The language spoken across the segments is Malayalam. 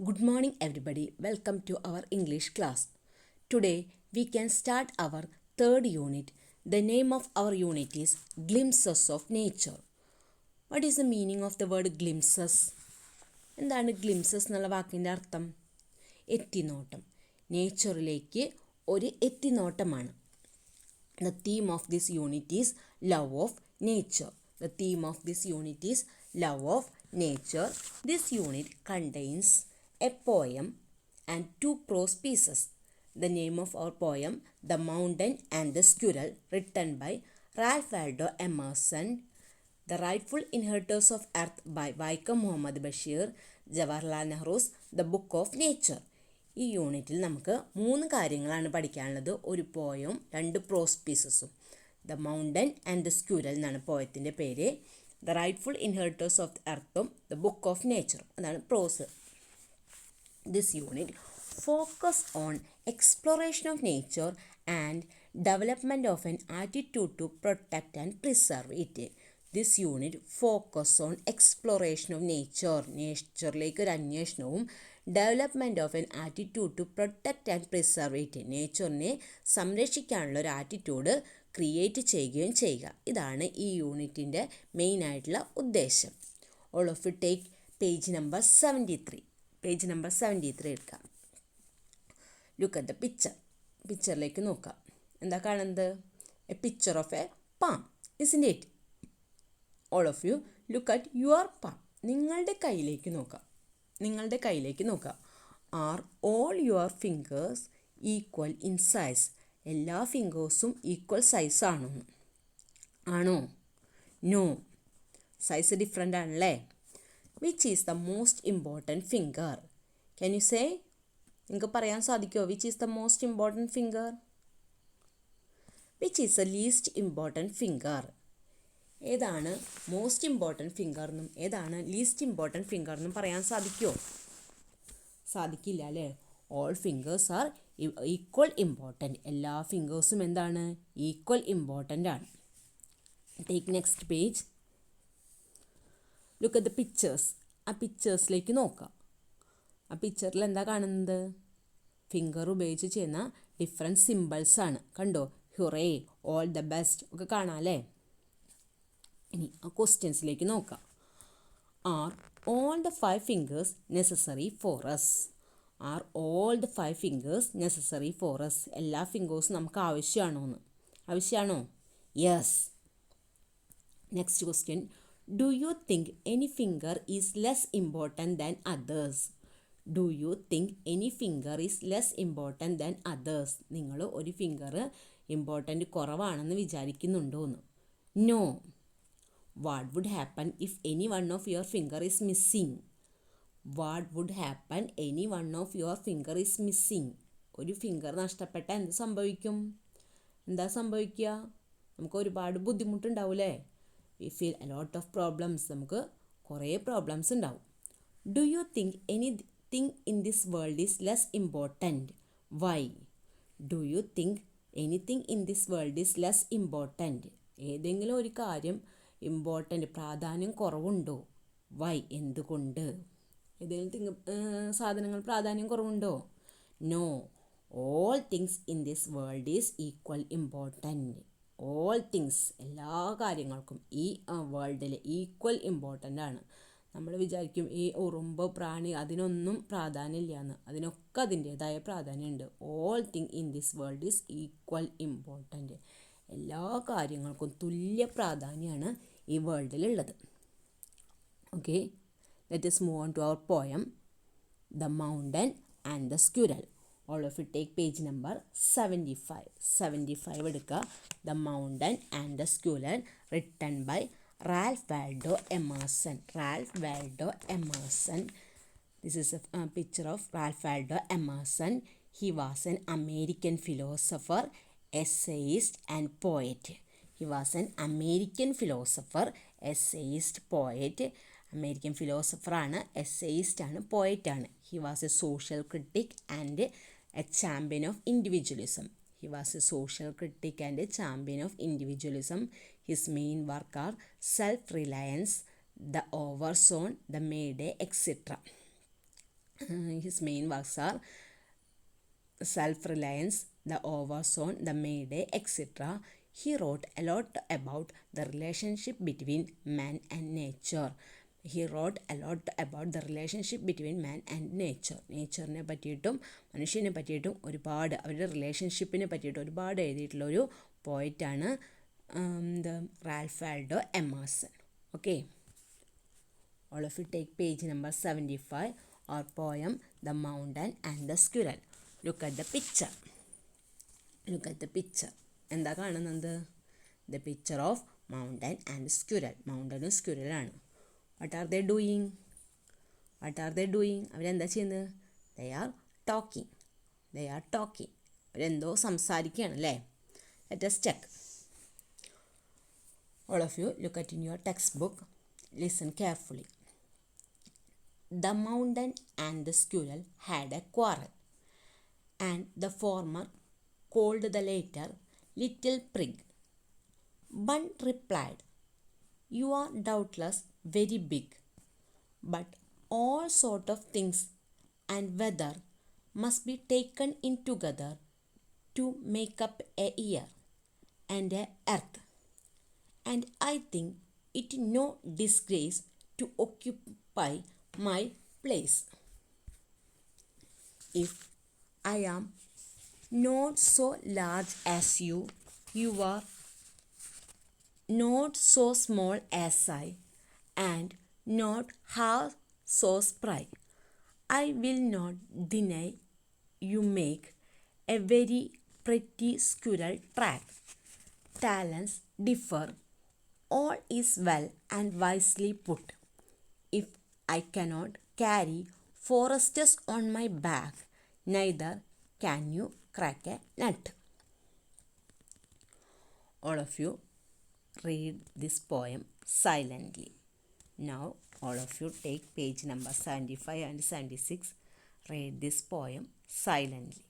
Good morning, everybody. Welcome to our English class. Today, we can start our third unit. The name of our unit is Glimpses of Nature. What is the meaning of the word glimpses? എന്താണ് ഗ്ലിംസസ് എന്നുള്ള വാക്കിൻ്റെ അർത്ഥം? എത്തിനോട്ടം. നേച്ചറിലേക്ക് ഒരു എത്തിനോട്ടമാണ്. The theme of this unit is love of nature. The theme of this unit is love of nature. This unit contains a poem and two prose pieces. The name of our poem, The Mountain and the Squirrel, written by Ralph Waldo Emerson. The Rightful Inheritors of Earth by Vaikom Muhammad Bashir, Jawaharlal Nehru's The Book of Nature. ഈ യൂണിറ്റിൽ നമുക്ക് 3 കാര്യങ്ങളാണ് പഠിക്കാനുള്ളത്. ഒരു പോയം, 2 പ്രോസ് പീസസും. The mountain and the squirrel എന്നാണ് പോയത്തിൻ്റെ പേര്. The rightful inheritors of the എർത്തും ദ ബുക്ക് ഓഫ് നേച്ചറും അതാണ് prose. This unit focus on exploration of nature and development of an attitude to protect and preserve it. This unit focus on exploration of nature, നേച്ചറിലേക്ക് ഒരു അന്വേഷണവും development of an attitude to protect and preserve it, നേച്ചറിനെ സംരക്ഷിക്കാനുള്ള ഒരു ആറ്റിറ്റ്യൂഡ് ക്രിയേറ്റ് ചെയ്യുകയും ചെയ്യുക. ഇതാണ് ഈ യൂണിറ്റിൻ്റെ മെയിനായിട്ടുള്ള ഉദ്ദേശം. All of you take page number 73. Page number 73 എടുക്കാം. Look at the picture. പിക്ചറിലേക്ക് നോക്കാം. എന്താ കാണുന്നത്? A picture of a palm, isn't it? All of you look at your palm. നിങ്ങളുടെ കയ്യിലേക്ക് നോക്കാം. നിങ്ങളുടെ കയ്യിലേക്ക് നോക്കാം. Are all your fingers equal in size? എല്ലാ ഫിംഗേഴ്സും ഈക്വൽ സൈസ് ആണോ? ആണോ? നോ, സൈസ് ഡിഫറെൻ്റ് ആണല്ലേ. Which is the most important finger? Can you say? നിങ്ങൾക്ക് പറയാൻ സാധിക്കുമോ? Which is the most important finger? Which is the least important finger? ഏതാണ് മോസ്റ്റ് ഇമ്പോർട്ടൻറ്റ് ഫിംഗർ എന്നും ഏതാണ് ലീസ്റ്റ് ഇമ്പോർട്ടൻറ്റ് ഫിംഗർ എന്നും പറയാൻ സാധിക്കുമോ? സാധിക്കില്ല അല്ലേ. All fingers are equal important. എല്ലാ ഫിംഗേഴ്സും എന്താണ്? ഈക്വൽ ഇമ്പോർട്ടൻ്റ് ആണ്. Take next page. Look at the pictures. ആ പിക്ചേഴ്സിലേക്ക് നോക്കാം. ആ പിക്ചറിൽ എന്താ കാണുന്നത്? ഫിംഗർ ഉപയോഗിച്ച് ചെയ്യുന്ന ഡിഫറെൻറ്റ് സിമ്പിൾസ് ആണ്. കണ്ടോ? ഹുറേ, ഓൾ ദ ബെസ്റ്റ് ഒക്കെ കാണാം അല്ലേ. ഇനി ആ ക്വസ്റ്റ്യൻസിലേക്ക് നോക്കാം. Are all the 5 fingers necessary for us? Are all the 5 fingers necessary for us? എല്ലാ ഫിംഗേഴ്സും നമുക്ക് ആവശ്യമാണോ എന്ന്? ആവശ്യമാണോ? Yes. Next question. Do you think any finger is less important than others? Do you think any finger is less important than others? നിങ്ങൾ ഒരു ഫിംഗർ ഇമ്പോർട്ടൻറ്റ് കുറവാണെന്ന് വിചാരിക്കുന്നുണ്ടോ എന്ന്? No. What would happen if any one of your finger is missing? What would happen any one of your finger is missing? ഒരു ഫിംഗർ നഷ്ടപ്പെട്ടാൽ എന്ത് സംഭവിക്കും? എന്താ സംഭവിക്കുക? നമുക്ക് ഒരുപാട് ബുദ്ധിമുട്ടുണ്ടാവില്ലേ? We feel a lot of problems. നമുക്ക് കുറേ പ്രോബ്ലംസ് ഉണ്ടാവും. Do you think anything in this world is less important? Why? Do you think anything in this world is less important? ഏതെങ്കിലും ഒരു കാര്യം ഇമ്പോർട്ടൻ്റ്, പ്രാധാന്യം കുറവുണ്ടോ? വൈ? എന്തുകൊണ്ട്? ഏതെങ്കിലും സാധനങ്ങൾ പ്രാധാന്യം കുറവുണ്ടോ? No. All things in this world is equal important. All things, എല്ലാ കാര്യങ്ങൾക്കും ഈ വേൾഡിൽ ഈക്വൽ ഇമ്പോർട്ടൻ്റ് ആണ്. നമ്മൾ വിചാരിക്കും ഈ ഉറുമ്പ്, പ്രാണി അതിനൊന്നും പ്രാധാന്യമില്ല എന്ന്. അതിനൊക്കെ അതിൻ്റേതായ പ്രാധാന്യമുണ്ട്. All thing in this world is equal important. എല്ലാ കാര്യങ്ങൾക്കും തുല്യ പ്രാധാന്യമാണ് ഈ വേൾഡിലുള്ളത്. Okay, let us move on to our poem the mountain and the squirrel. All of you take page number 75 എടുക്കുക. The mountain and the squirrel, written by Ralph Waldo Emerson. Ralph Waldo Emerson. This is a picture of Ralph Waldo Emerson. He was an American philosopher, essayist and poet. He was an American philosopher, essayist, poet. American ഫിലോസഫറാണ്, എസ്സേയിസ്റ്റ് ആണ്, പോയറ്റ് ആണ്. He was a social critic and a champion of individualism. He was a social critic and a champion of individualism. His main work are Self-Reliance, The Overzone, The Mayday, etc. His main works are Self-Reliance, The Overzone, The Mayday, etc. He wrote a lot about the relationship between man and nature. He wrote a lot about the relationship between man and nature. നേച്ചറിനെ പറ്റിയിട്ടും മനുഷ്യനെ പറ്റിയിട്ടും ഒരുപാട് അവരുടെ റിലേഷൻഷിപ്പിനെ പറ്റിയിട്ടും ഒരുപാട് എഴുതിയിട്ടുള്ള ഒരു പോയിറ്റാണ് Ralph Waldo Emerson. Okay, all of you take page number 75, our poem The Mountain and the Squirrel. Look at the picture. Look at the picture. എന്താ കാണുന്നത്? The picture of mountain and squirrel. മൗണ്ടനും സ്ക്വിറലാണ്. What are they doing? What are they doing? അവരെന്താ ചെയ്യുന്നത്? They are talking. They are talking. അവരെന്തോ സംസാരിക്കുകയാണ് അല്ലേ? Let us check. All of you look at in your textbook. Listen carefully. The mountain and the squirrel had a quarrel, and the former called the latter Little Prig. Bun replied, "You are doubtless very big, but all sort of things and weather must be taken in together to make up a year and a earth, and I think it no disgrace to occupy my place. If I am not so large as you, you are not so small as I, and not half so spry. I will not deny you make a very pretty squirrel track. Talents differ, all is well and wisely put. If I cannot carry forests on my back, neither can you crack a nut." All of you read this poem silently. Now all of you take page number 75 and 76. Read this poem silently.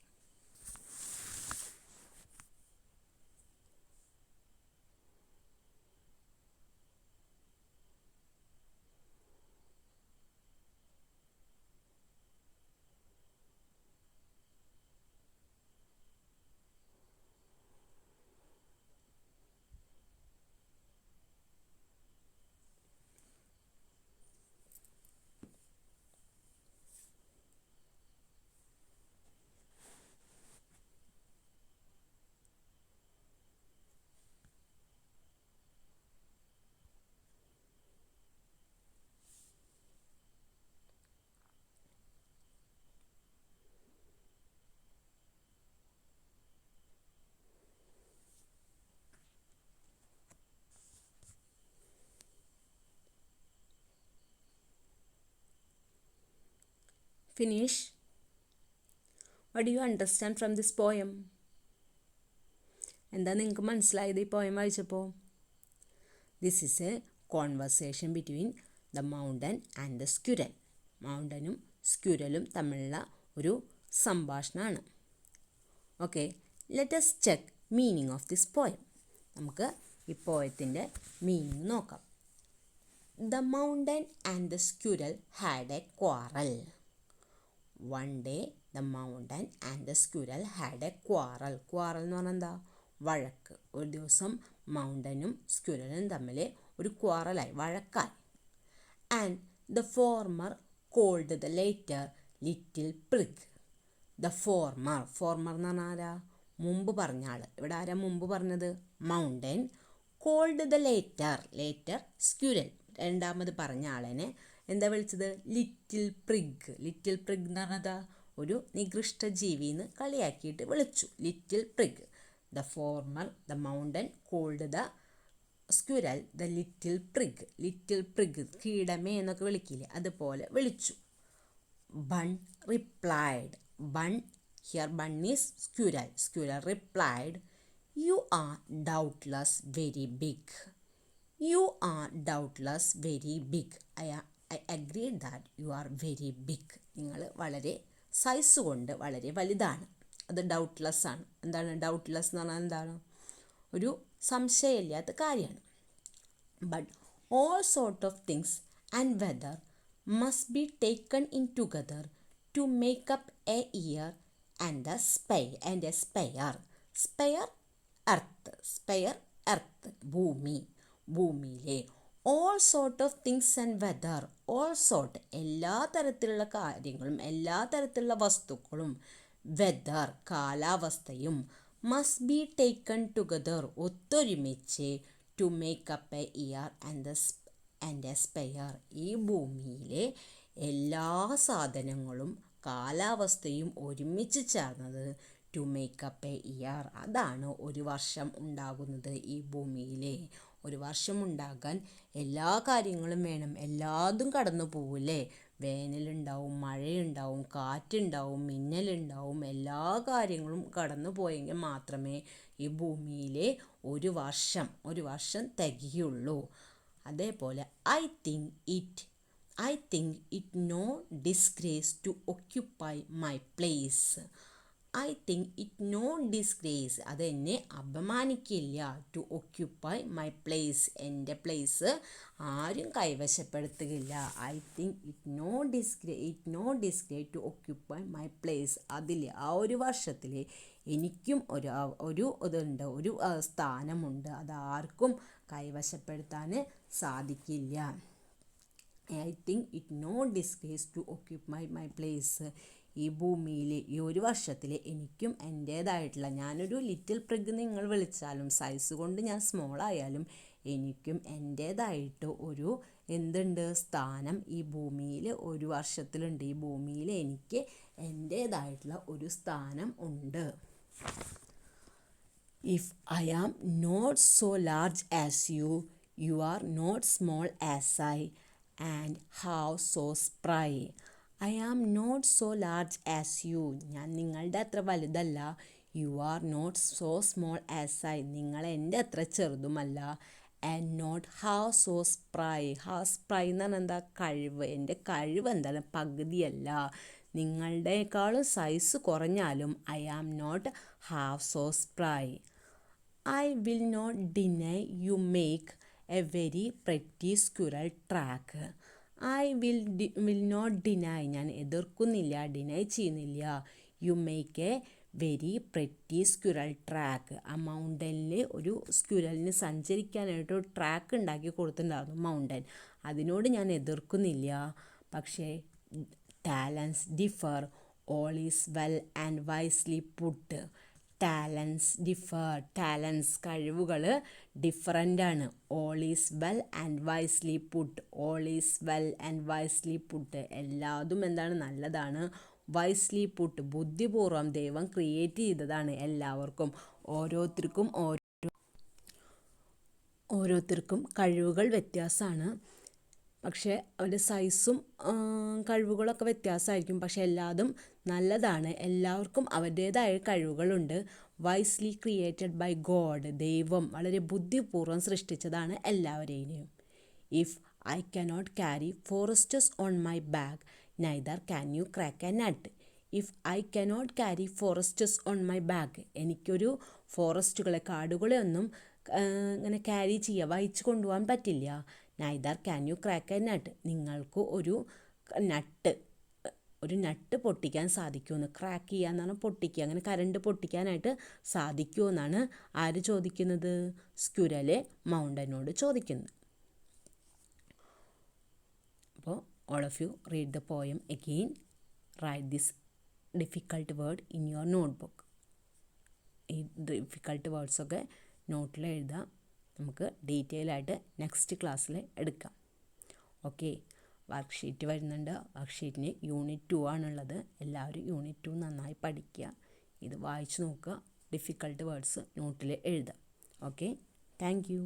Finish. What do you understand from this poem? എന്താ നിങ്ങൾക്ക് മനസ്സിലായത് ഈ പോയം വായിച്ചപ്പോൾ? This is a conversation between the mountain and the squirrel. മൗണ്ടനും സ്ക്വിരലും തമ്മിലുള്ള ഒരു സംഭാഷണമാണ്. Okay, let us check meaning of this poem. നമുക്ക് ഈ പോയത്തിൻ്റെ മീനിങ് നോക്കാം. The mountain and the squirrel had a quarrel. One day the mountain and the squirrel had a quarrel. Quarrel എന്ന് പറഞ്ഞാൽ എന്താ? വഴക്ക്. ഒരു ദിവസം മൗണ്ടനും സ്ക്വിരലും തമ്മിൽ ഒരു ക്വാറലായി, വഴക്കായി. And the former called the latter Little Prig. The former എന്ന് പറഞ്ഞാൽ ആരാ? മുമ്പ് പറഞ്ഞ ആൾ. ഇവിടെ ആരാ മുമ്പ് പറഞ്ഞത്? Mountain. Called the latter squirrel, രണ്ടാമത് പറഞ്ഞ ആളനെ എന്താ വിളിച്ചത്? Little prig. ലിറ്റിൽ പ്രിഗ് എന്ന് പറഞ്ഞതാ ഒരു നികൃഷ്ട ജീവി എന്ന് കളിയാക്കിയിട്ട് വിളിച്ചു. Little prig. The former, the mountain called the squirrel the little prig. Little prig, കീടമേ എന്നൊക്കെ വിളിക്കില്ലേ, അതുപോലെ വിളിച്ചു. Bun replied. Bun, here Bun is squirrel. Squirrel replied, "You are doubtless very big. You are doubtless very big. I agree that you are very big." നിങ്ങൾ വളരെ സൈസ് കൊണ്ട് വളരെ വലുതാണ്. അത് ഡൗട്ട്ലെസ് ആണ്. എന്താണ് ഡൗട്ട്ലെസ് എന്ന് പറഞ്ഞാൽ? എന്താണ്? ഒരു സംശയമില്ലാത്ത കാര്യമാണ്. But all sort of things and whether must be taken in together to make up a year and a spare. Spare earth, ഭൂമിയിലെ all sort of things and weather, all sort എല്ലാ തരത്തിലുള്ള കാര്യങ്ങളും എല്ലാ തരത്തിലുള്ള വസ്തുക്കളും വെദർ കാലാവസ്ഥയും must be taken together ഒത്തൊരുമിച്ച് to make up a year and a spare. ഈ ഭൂമിയിലെ എല്ലാ സാധനങ്ങളും കാലാവസ്ഥയും ഒരുമിച്ച് ചേർന്നത് to make up a year, അതാണ് ഒരു വർഷം ഉണ്ടാകുന്നത്. ഈ ഭൂമിയിലെ ഒരു വർഷം ഉണ്ടാകാൻ എല്ലാ കാര്യങ്ങളും വേണം. എല്ലാതും കടന്നു പോവില്ലേ? വേനലുണ്ടാവും, മഴയുണ്ടാവും, കാറ്റുണ്ടാവും, മിന്നലുണ്ടാവും, എല്ലാ കാര്യങ്ങളും കടന്നു പോയെങ്കിൽ മാത്രമേ ഈ ഭൂമിയിലെ ഒരു വർഷം തികയുള്ളൂ. അതേപോലെ I think it no disgrace to occupy my place. I think it no disgrace, അതെന്നെ അപമാനിക്കില്ല. ടു ഒക്യുപ്പൈ മൈ പ്ലേസ്, എൻ്റെ പ്ലേസ് ആരും കൈവശപ്പെടുത്തുകയില്ല. I think it no disgrace to occupy my place. അതിൽ ആ ഒരു വർഷത്തിൽ എനിക്കും ഒരു സ്ഥാനമുണ്ട്, അതാർക്കും കൈവശപ്പെടുത്താൻ സാധിക്കില്ല. I think it no disgrace to occupy my place. ഈ ഭൂമിയിൽ ഈ ഒരു വർഷത്തിൽ എനിക്കും എൻ്റേതായിട്ടുള്ള, ഞാനൊരു ലിറ്റിൽ പ്രിഗ് നിങ്ങൾ വിളിച്ചാലും സൈസ് കൊണ്ട് ഞാൻ സ്മോൾ ആയാലും എനിക്കും എൻ്റേതായിട്ട് ഒരു സ്ഥാനം ഈ ഭൂമിയിൽ ഒരു വർഷത്തിലുണ്ട്. ഈ ഭൂമിയിൽ എനിക്ക് എൻ്റേതായിട്ടുള്ള ഒരു സ്ഥാനം ഉണ്ട്. If I am not so large as you, you are not small as I and how so spry. I am not so large as you, ഞാൻ നിങ്ങളുടെ അത്ര വലുതല്ല. You are not so small as I, നിങ്ങൾ എൻ്റെ അത്ര ചെറുതുമല്ല. And not how so spry. Spry എന്ന് പറഞ്ഞാൽ എന്താ? കഴിവ്. എൻ്റെ കഴിവ് എന്താണ്? പകുതിയല്ല. നിങ്ങളുടേക്കാളും സൈസ് കുറഞ്ഞാലും I am not have so spry. I will not deny you make a very pretty squirrel track. I will not deny, ഞാൻ എതിർക്കുന്നില്ല, ഡിനൈ ചെയ്യുന്നില്ല. You make a very pretty squirrel track. ആ മൗണ്ടനിൽ ഒരു സ്ക്വിറലിന് സഞ്ചരിക്കാനായിട്ട് ഒരു ട്രാക്ക് ഉണ്ടാക്കി കൊടുത്തിട്ടുണ്ടായിരുന്നു മൗണ്ടൻ. അതിനോട് ഞാൻ എതിർക്കുന്നില്ല. പക്ഷേ talents differ, all is well and wisely put. Talents കഴിവുകൾ ഡിഫറൻ്റാണ്. All is well and wisely put, എല്ലാതും എന്താണ്? നല്ലതാണ്. വൈസ്ലി പുട്ട്, ബുദ്ധിപൂർവ്വം ദൈവം ക്രിയേറ്റ് ചെയ്തതാണ് എല്ലാവർക്കും. ഓരോരുത്തർക്കും കഴിവുകൾ വ്യത്യാസമാണ്. പക്ഷേ അവരുടെ സൈസും കഴിവുകളൊക്കെ വ്യത്യാസമായിരിക്കും. പക്ഷേ എല്ലാതും നല്ലതാണ്. എല്ലാവർക്കും അവരുടേതായ കഴിവുകളുണ്ട്. വൈസ്ലി ക്രിയേറ്റഡ് ബൈ ഗോഡ്, ദൈവം വളരെ ബുദ്ധിപൂർവ്വം സൃഷ്ടിച്ചതാണ് എല്ലാവരെയും. If I cannot carry forests on my back, neither can you crack a nut. If I cannot carry forests on my back, എനിക്കൊരു കാടുകളെ ഒന്നും ഇങ്ങനെ വഹിച്ചു കൊണ്ടുപോകാൻ പറ്റില്ല. Neither can you crack a nut, നിങ്ങൾക്ക് ഒരു നട്ട് പൊട്ടിക്കാൻ സാധിക്കുമെന്ന്. ക്രാക്ക് ചെയ്യുക എന്നാണ് പൊട്ടിക്കുക, അങ്ങനെ കരണ്ട് പൊട്ടിക്കാനായിട്ട് സാധിക്കുമെന്നാണ് ആര് ചോദിക്കുന്നത്? സ്ക്വിറൽ മൗണ്ടനോട് ചോദിക്കുന്നത്. അപ്പോൾ all of you read the poem again. Write this difficult word in your notebook. ഈ ഡിഫിക്കൾട്ട് വേർഡ്സൊക്കെ നോട്ടിൽ എഴുതാം. നമുക്ക് ഡീറ്റെയിൽ ആയിട്ട് നെക്സ്റ്റ് ക്ലാസ്സിൽ എടുക്കാം. ഓക്കെ, വർക്ക്ഷീറ്റ് വരുന്നുണ്ട്. വർക്ക്ഷീറ്റിന് യൂണിറ്റ് 2 ആണുള്ളത്. എല്ലാവരും യൂണിറ്റ് 2 നന്നായി പഠിക്കുക. ഇത് വായിച്ച് നോക്കുക. ഡിഫിക്കൾട്ട് വേർഡ്സ് നോട്ടിൽ എഴുതാം. Okay, thank you.